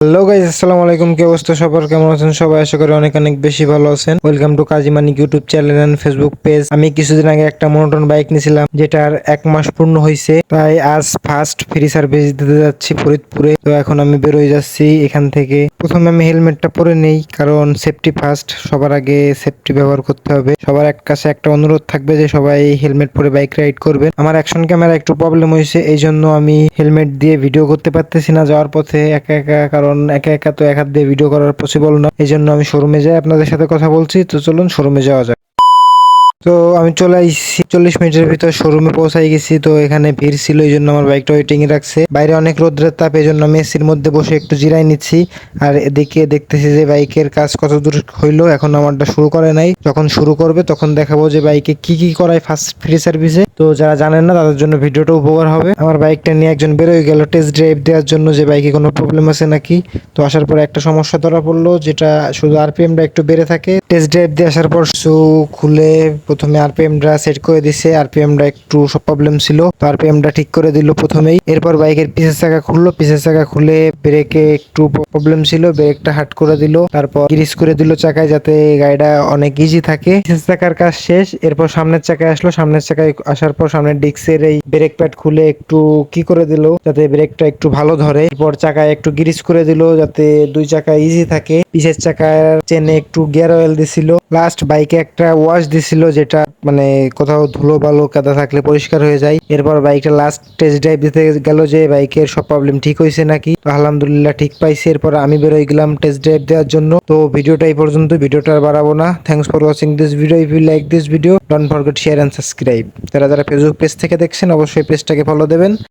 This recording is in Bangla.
হ্যালো গাইস, আসসালামু আলাইকুম। কি অবস্থা সবার, কেমন আছেন সবাই? আশা করি অনেক অনেক বেশি ভালো আছেন। Welcome to Kazi Manik YouTube channel and Facebook page. আমি কিছুদিন আগে একটা মনোটন বাইক নিয়েছিলাম, যেটার 1 মাস পূর্ণ হয়েছে। তাই আজ ফার্স্ট ফ্রি সার্ভিস দিতে যাচ্ছি ফরিদপুরে। তো এখন আমি বেরোয় যাচ্ছি এখান থেকে। প্রথমে আমি হেলমেটটা পরে নেই, কারণ সেফটি ফার্স্ট, সবার আগে সেফটি ব্যবহার করতে হবে। সবার কাছে একটা অনুরোধ থাকবে যে সবাই হেলমেট পরে বাইক রাইড করবেন। আমার অ্যাকশন ক্যামেরা একটু প্রবলেম হয়েছে, এই জন্য আমি হেলমেট দিয়ে ভিডিও করতে পারতেছি না যাওয়ার পথে একা একা, কারণ একা একা তো এক হাত দিয়ে ভিডিও করার পসিবল না। এই জন্য আমি শোরুমে যাই আপনাদের সাথে কথা বলছি। তো চলুন শোরুমে যাওয়া যাক। তো আমি চলে আসছি, 40 মিনিটের ভিতর শোরুমে পৌঁছাই গেছি। তো এখানে ভিড় ছিল, এই জন্য আমার বাইকটা ওয়েটিং এ রাখছে। বাইরে অনেক রোদ্রের তাপ, এই জন্য আমি এসির মধ্যে বসে একটু জিরাই নিচ্ছি। আর এদিকে দেখতেছি যে বাইকের কাজ কত দূর হইলো। এখন আমারটা শুরু করে নাই, যখন শুরু করবে তখন দেখাবো যে বাইকে কি কি করায় ফার্স্ট ফ্রি সার্ভিসে। তো যারা জানেন না তাদের জন্য ভিডিওটা উপকার হবে। আমার বাইকটা নিয়ে একজন বেরোয় গেল টেস্ট ড্রাইভ দেওয়ার জন্য, যে বাইকে কোনো প্রবলেম আছে নাকি। তো আসার পর একটা সমস্যা ধরা পড়লো, যেটা শুধু আরপিএমটা একটু বেড়ে থাকে। টেস্ট ড্রাইভ দিয়ে আসার পর খুলে প্রথমে আরপিএমটা সেট করে দিছে। আরপিএমটা একটু সব প্রবলেম ছিল, তো আরপিএমটা ঠিক করে দিল প্রথমেই। এরপর বাইকের পিছের চাকা খুললো, পিছের চাকা খুলে ব্রেকে একটু প্রবলেম ছিল, ব্রেকটা হাট করে দিল। তারপর গ্রিস করে দিল চাকায়, যাতে গাড়িটা অনেক ইজি থাকে। পিছের চাকার কাজ শেষ, এরপর সামনের চাকায় আসলো। সামনের চাকায় আসার পর সামনের ডিস্কের এই ব্রেক প্যাড খুলে একটু কি করে দিল, যাতে ব্রেকটা একটু ভালো ধরে। এরপর চাকায় একটু গ্রিস করে দিল, যাতে দুই চাকা ইজি থাকে। পিছের চাকার চেনে একটু গিয়ার অয়েল দিছিল। লাস্ট বাইকে একটা ওয়াশ দিছিল, যেটা মানে কোথাও ধুলো বালো কাদা থাকলে পরিষ্কার হয়ে যায়। এরপর বাইকটা লাস্ট টেস্ট ড্রাইভ দিতে গেল, যে বাইকের সব প্রবলেম ঠিক হয়েছে নাকি। তো আলহামদুলিল্লাহ ঠিক পাইছে। এরপর আমি বেরোয় গেলাম টেস্ট ড্রাইভ দেওয়ার জন্য। তো ভিডিওটা এই পর্যন্ত, ভিডিওটা আর বাড়াবো না। Thanks for watching this video. If you like this video, don't forget share and subscribe. যারা যারা ফেসবুক পেজ থেকে দেখছেন অবশ্যই পেজটাকে ফলো দেবেন।